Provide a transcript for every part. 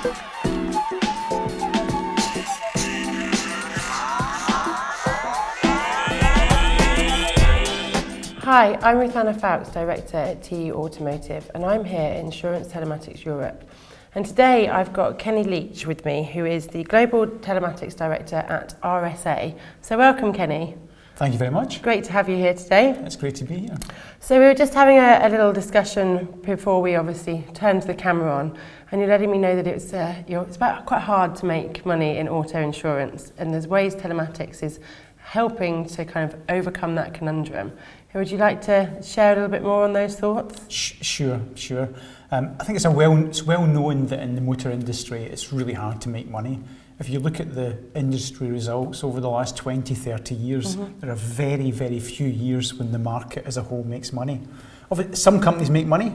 Hi, I'm Ruthana Foulkes, Director at TU-Automotive, and I'm here at Insurance Telematics Europe. And today I've got Kenny Leitch with me, who is the Global Telematics Director at RSA. So welcome, Kenny. Thank you very much. Great to have you here today. It's great to be here. So we were just having a little discussion before we obviously turned the camera on, and you're letting me know that it's quite hard to make money in auto insurance, and there's ways telematics is helping to kind of overcome that conundrum. Would you like to share a little bit more on those thoughts? Sure. I think it's well known that in the motor industry it's really hard to make money. If you look at the industry results over the last 20, 30 years, there are very, very few years when the market as a whole makes money. Some companies make money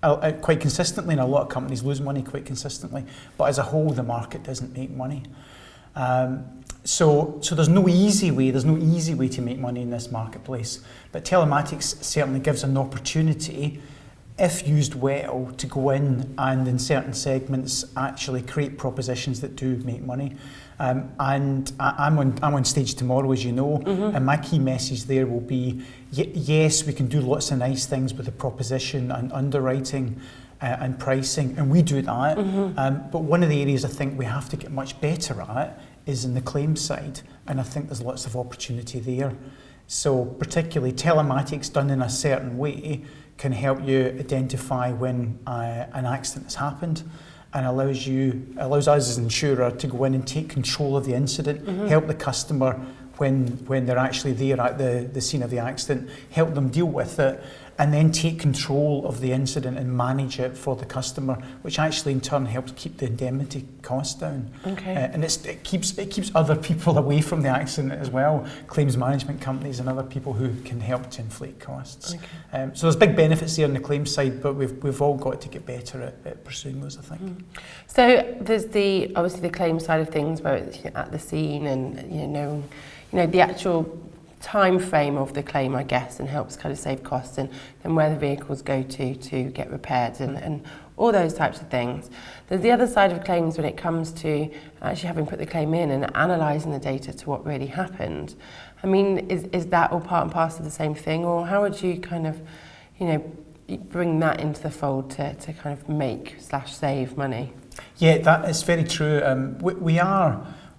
quite consistently, and a lot of companies lose money quite consistently, but as a whole the market doesn't make money. So there's no easy way to make money in this marketplace, but telematics certainly gives an opportunity, if used well, to go in and in certain segments actually create propositions that do make money. And I'm on stage tomorrow, as you know, and my key message there will be, yes, we can do lots of nice things with the proposition and underwriting and pricing, and we do that, but one of the areas I think we have to get much better at is in the claims side, and I think there's lots of opportunity there. So particularly telematics done in a certain way can help you identify when an accident has happened, and allows us as an insurer to go in and take control of the incident, help the customer when they're actually there at the scene of the accident, help them deal with it, and then take control of the incident and manage it for the customer, which actually in turn helps keep the indemnity costs down. Okay. And it keeps other people away from the accident as well, claims management companies and other people who can help to inflate costs. Okay. So there's big benefits there on the claims side, but we've all got to get better at pursuing those, I think. So there's obviously the claims side of things, where it's at the scene and the actual time frame of the claim, I guess, and helps kind of save costs, and where the vehicles go to get repaired and all those types of things. There's the other side of claims when it comes to actually having put the claim in and analysing the data to what really happened. I mean, is that all part and parcel of the same thing, or how would you kind of, bring that into the fold to kind of make/save money? Yeah, that is very true.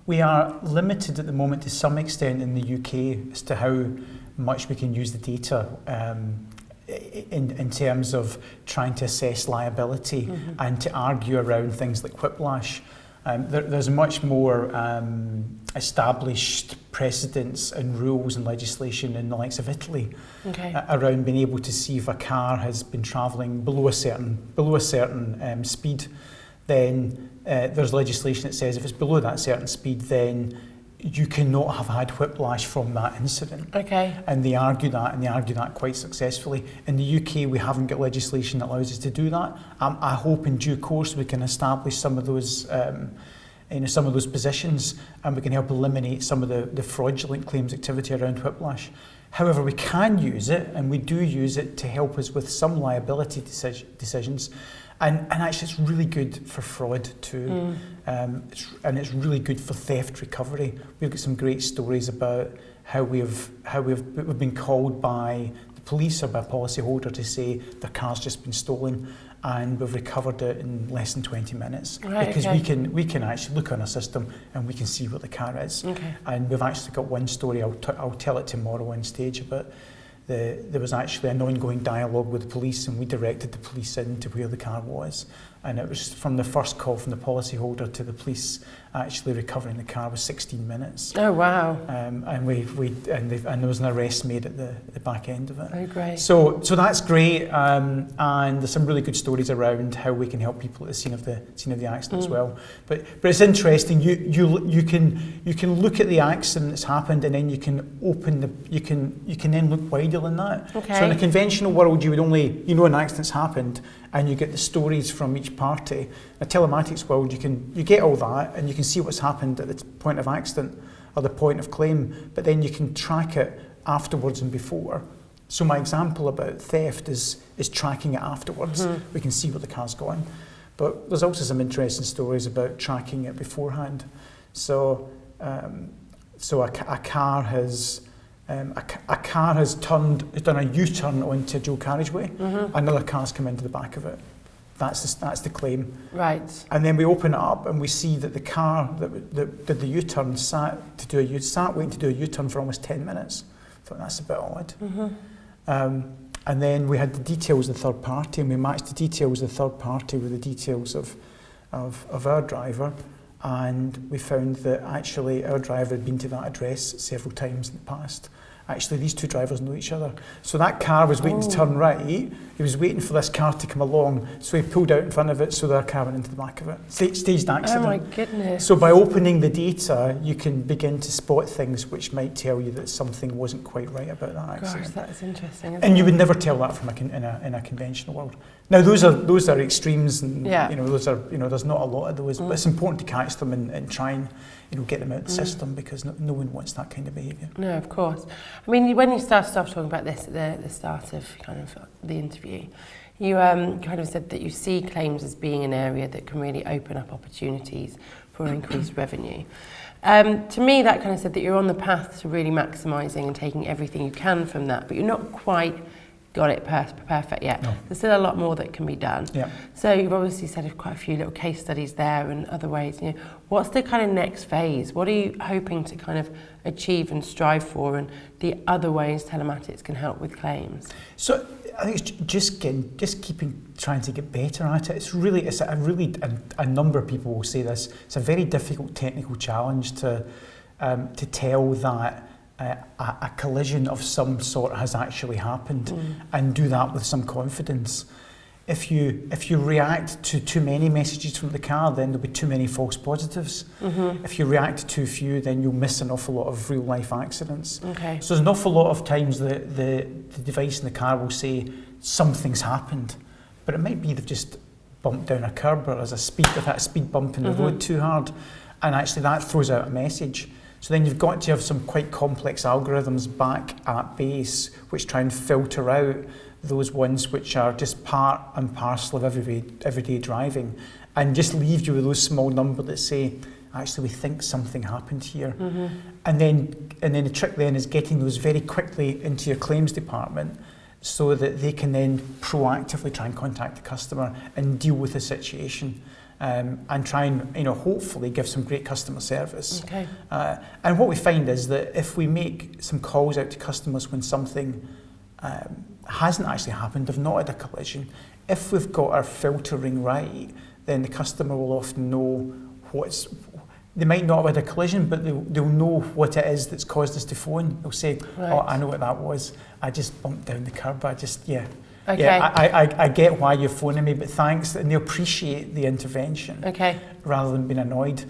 We are limited at the moment to some extent in the UK as to how much we can use the data in terms of trying to assess liability and to argue around things like whiplash. There's much more established precedents and rules and legislation in the likes of Italy around being able to see if a car has been travelling below a certain speed. Then there's legislation that says if it's below that certain speed, then you cannot have had whiplash from that incident. Okay. And they argue that quite successfully. In the UK, we haven't got legislation that allows us to do that. I hope in due course we can establish some of those positions, and we can help eliminate some of the fraudulent claims activity around whiplash. However, we can use it, and we do use it to help us with some liability decisions. And actually, it's really good for fraud too, and it's really good for theft recovery. We've got some great stories about how we've been called by the police or by a policyholder to say their car's just been stolen, and we've recovered it in less than 20 minutes. Right, because we can actually look on a system and we can see what the car is. Okay. And we've actually got one story. I'll tell it tomorrow on stage about. There was actually an ongoing dialogue with the police, and we directed the police into where the car was, and it was from the first call from the policyholder to the police actually recovering the car was 16 minutes. Oh wow! And there was an arrest made at the back end of it. Oh great! So that's great, and there's some really good stories around how we can help people at the scene of the accident as well. But it's interesting. You can look at the accident that's happened, and then you can you can then look wider than that. Okay. So in a conventional world, you would only an accident's happened, and you get the stories from each party. In a telematics world, you get all that, and you can see what's happened at the point of accident or the point of claim, but then you can track it afterwards and before. So my example about theft is tracking it afterwards. We can see where the car's gone. But there's also some interesting stories about tracking it beforehand. So a car has done a U-turn onto a dual carriageway. Mm-hmm. Another car's come into the back of it. That's the claim. Right. And then we open it up and we see that the car that did the U-turn sat waiting to do a U-turn for almost 10 minutes. I thought that's a bit odd. Mm-hmm. And then we had the details of the third party, and we matched the details of the third party with the details of our driver, and we found that actually our driver had been to that address several times in the past. Actually, these two drivers know each other. So that car was waiting to turn right. He was waiting for this car to come along. So he pulled out in front of it, so their car went into the back of it. Staged accident. Oh my goodness. So by opening the data, you can begin to spot things which might tell you that something wasn't quite right about that accident. Gosh, that's interesting. And you would never tell that from in a conventional world. Now those are extremes, and those are there's not a lot of those, but it's important to catch them and try and get them out of the system, because no one wants that kind of behaviour. No, of course. I mean, when you started off talking about this at the start of kind of the interview, you kind of said that you see claims as being an area that can really open up opportunities for increased revenue. To me, that kind of said that you're on the path to really maximising and taking everything you can from that, but you're not quite got it perfect yet. No. There's still a lot more that can be done. Yeah. So you've obviously said quite a few little case studies there and other ways. What's the kind of next phase? What are you hoping to kind of achieve and strive for, and the other ways telematics can help with claims? So I think it's just keeping trying to get better at it. A number of people will say this. It's a very difficult technical challenge to tell that a collision of some sort has actually happened, and do that with some confidence. If you react to too many messages from the car, then there'll be too many false positives. Mm-hmm. If you react to too few, then you'll miss an awful lot of real life accidents. Okay. So there's an awful lot of times the device in the car will say something's happened, but it might be they've just bumped down a curb, or there's a speed bump in the road too hard, and actually that throws out a message. So then you've got to have some quite complex algorithms back at base which try and filter out those ones which are just part and parcel of everyday driving, and just leave you with those small numbers that say, actually, we think something happened here. Mm-hmm. And then the trick then is getting those very quickly into your claims department, so that they can then proactively try and contact the customer and deal with the situation. And try and hopefully give some great customer service. Okay. And what we find is that if we make some calls out to customers when something hasn't actually happened, they've not had a collision, if we've got our filtering right, then the customer will often know they might not have had a collision, but they'll know what it is that's caused us to phone. They'll say, right. Oh, I know what that was. I just bumped down the curb. Okay. Yeah, I get why you're phoning me, but thanks, and they appreciate the intervention. Okay. Rather than being annoyed.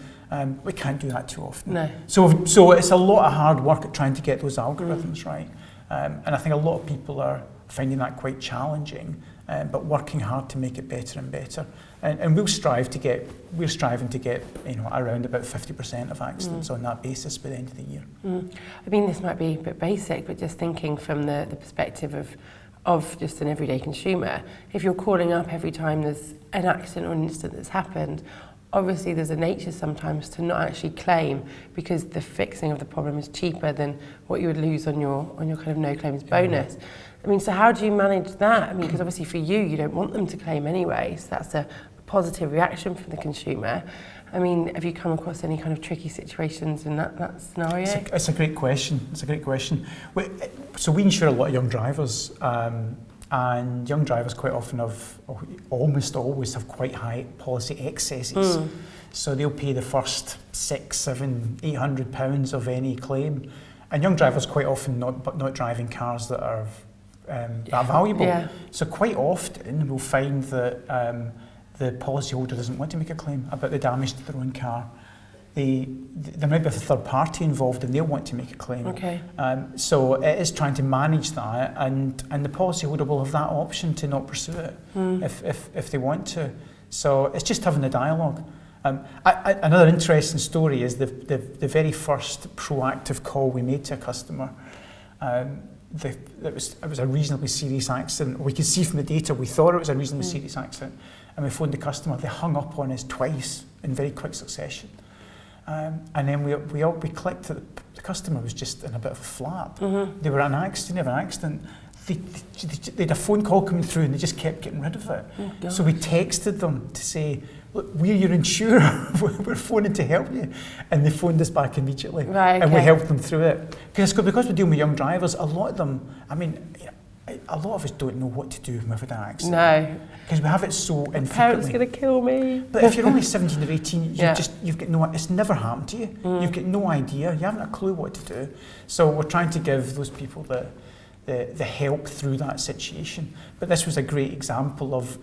We can't do that too often. No. So it's a lot of hard work at trying to get those algorithms right, and I think a lot of people are finding that quite challenging, but working hard to make it better and better. And we're striving to get around about 50% of accidents on that basis by the end of the year. I mean, this might be a bit basic, but just thinking from the perspective of just an everyday consumer, if you're calling up every time there's an accident or an incident that's happened, obviously there's a nature sometimes to not actually claim, because the fixing of the problem is cheaper than what you would lose on your kind of no claims bonus. I mean, so how do you manage that? I mean, because obviously for you don't want them to claim anyway, so that's a positive reaction from the consumer. I mean, have you come across any kind of tricky situations in that scenario? It's a great question. So we insure a lot of young drivers, and young drivers quite often almost always have quite high policy excesses. So they'll pay the first £600, £700, £800 of any claim, and young drivers quite often not driving cars that are that valuable. Yeah. So quite often we'll find that the policyholder doesn't want to make a claim about the damage to their own car. There might be a third party involved and they'll want to make a claim. Okay. So it is trying to manage that, and the policyholder will have that option to not pursue it if they want to. So it's just having a dialogue. Another interesting story is the very first proactive call we made to a customer. It was a reasonably serious accident. We could see from the data we thought it was a reasonably serious accident, and we phoned the customer. They hung up on us twice in very quick succession. And then we clicked that the customer was just in a bit of a flap. They were in an accident. They had a phone call coming through and they just kept getting rid of it. So we texted them to say, look, we're your insurer, we're phoning to help you. And they phoned us back immediately. Right, okay. And we helped them through it. Because we're dealing with young drivers, a lot of them, I mean, a lot of us don't know what to do when we've had an accident. No. Because we have it so infrequently. Parents going to kill me. But if you're only 17 or 18, you've got no, it's never happened to you. You've got no idea, you haven't a clue what to do. So we're trying to give those people the help through that situation. But this was a great example of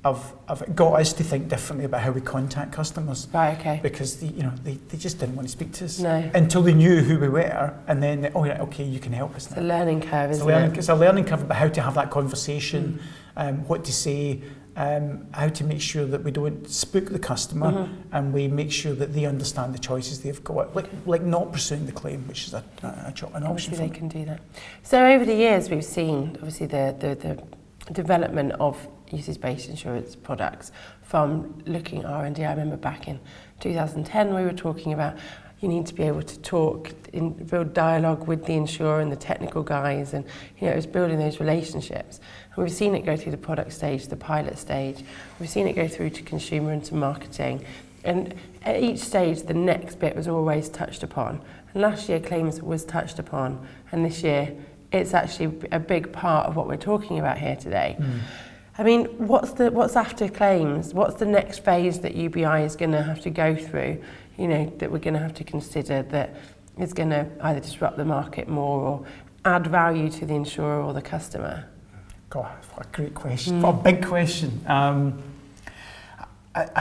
it got us to think differently about how we contact customers. Right, okay. Because they just didn't want to speak to us until they knew who we were, and then okay, you can help us now. It's a learning curve, isn't it? It's a learning curve about how to have that conversation, what to say, how to make sure that we don't spook the customer, and we make sure that they understand the choices they've got, like not pursuing the claim, which is an option. Obviously they can do that. So over the years we've seen obviously the development of usage-based insurance products from looking R&D. I remember back in 2010 we were talking about you need to be able to talk in real dialogue with the insurer and the technical guys, and it was building those relationships. And we've seen it go through the product stage, the pilot stage. We've seen it go through to consumer and to marketing. And at each stage, the next bit was always touched upon. And last year, claims was touched upon, and this year, it's actually a big part of what we're talking about here today. I mean, what's after claims? What's the next phase that UBI is going to have to go through, that we're going to have to consider that is going to either disrupt the market more or add value to the insurer or the customer? God, what a great question. What a big question. I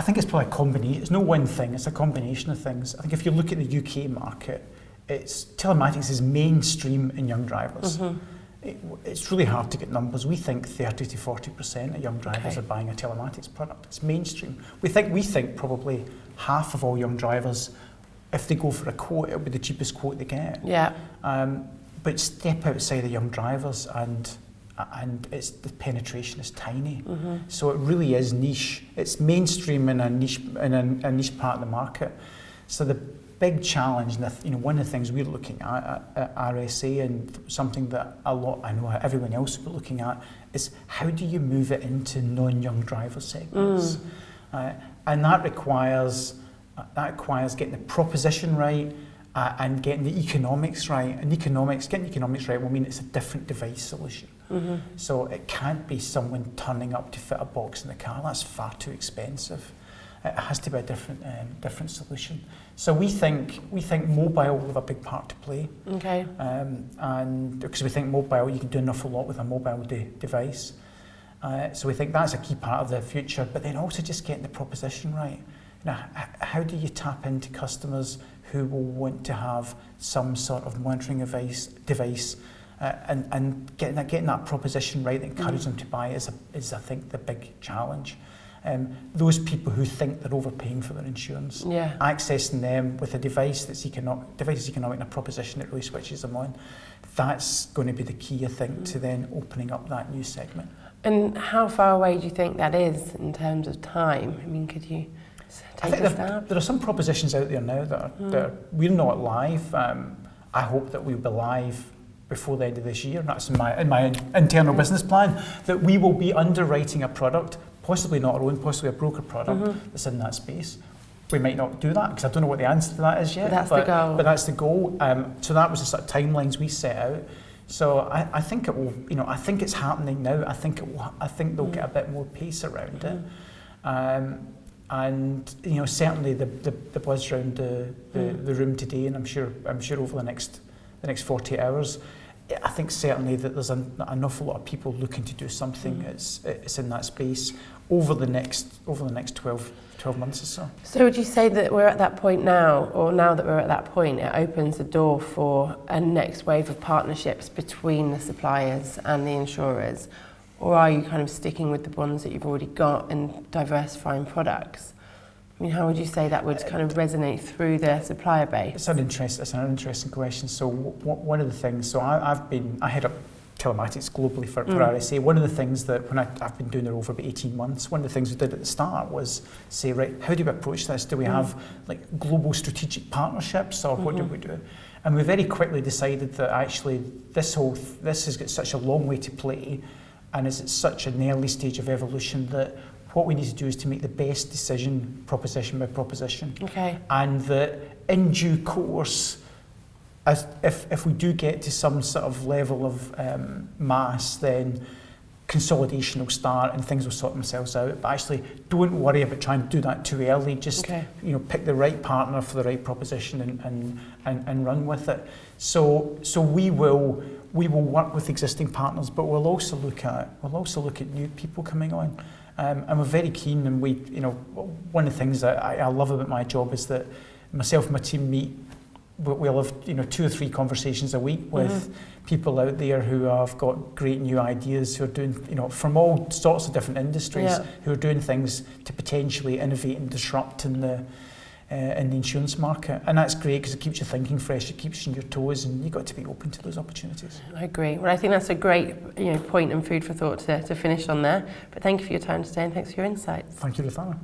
think it's probably a combination. It's no one thing, it's a combination of things. I think if you look at the UK market, telematics is mainstream in young drivers. It's really hard to get numbers. We think 30 to 40% of young drivers are buying a telematics product. It's mainstream. We think probably half of all young drivers, if they go for a quote, it'll be the cheapest quote they get. Yeah. But step outside of young drivers and the penetration is tiny. So it really is niche. It's mainstream in a niche part of the market. So the big challenge, and one of the things we're looking at RSA, and something that I know everyone else will be looking at, is how do you move it into non-young driver segments? And that requires getting the proposition right and getting the economics right. And getting economics right will mean it's a different device solution. So it can't be someone turning up to fit a box in the car. That's far too expensive. It has to be a different solution. So we think mobile will have a big part to play. Okay. And because we think mobile, you can do an awful lot with a mobile device. So we think that's a key part of the future. But then also just getting the proposition right. How do you tap into customers who will want to have some sort of monitoring device, and getting that proposition right that encourages them to buy is I think the big challenge. Those people who think they're overpaying for their insurance, accessing them with a device that's economic and a proposition that really switches them on, that's going to be the key, I think, to then opening up that new segment. And how far away do you think that is in terms of time? I mean, could you take a stab? There are some propositions out there now that we're not live. I hope that we'll be live before the end of this year. That's in my internal business plan, that we will be underwriting a product, possibly not our own, possibly a broker product that's in that space. We might not do that because I don't know what the answer to that is yet. But the goal. But that's the goal. So that was the sort of timelines we set out. So I think it will. I think it's happening now. I think they'll get a bit more pace around it. And certainly the buzz around the room today, and I'm sure over the next 48 hours, I think certainly that there's an awful lot of people looking to do something. It's in that space over the next 12 months or so. So would you say that we're at that point now, or now that we're at that point, it opens the door for a next wave of partnerships between the suppliers and the insurers? Or are you kind of sticking with the ones that you've already got and diversifying products? I mean, how would you say that would kind of resonate through the supplier base? It's an interesting question. So one of the things, I head up telematics globally for RSA. One of the things that when I've been doing the role for about 18 months, one of the things we did at the start was say, right, how do we approach this? Do we have like global strategic partnerships, or what do we do? And we very quickly decided that actually this has got such a long way to play, and is at such an early stage of evolution that what we need to do is to make the best decision proposition by proposition. Okay. And that in due course, as if we do get to some sort of level of mass, then consolidation will start and things will sort themselves out. But actually, don't worry about trying to do that too early. Just pick the right partner for the right proposition and run with it. So we will work with existing partners, but we'll also look at new people coming on. And we're very keen, and one of the things that I love about my job is that myself and my team meet. We'll have 2 or 3 conversations a week with people out there who have got great new ideas, who are doing from all sorts of different industries, who are doing things to potentially innovate and disrupt in the insurance market. And that's great because it keeps you thinking fresh, it keeps you on your toes, and you've got to be open to those opportunities. I agree. Well, I think that's a great point and food for thought to finish on there. But thank you for your time today, and thanks for your insights. Thank you, Ruthana.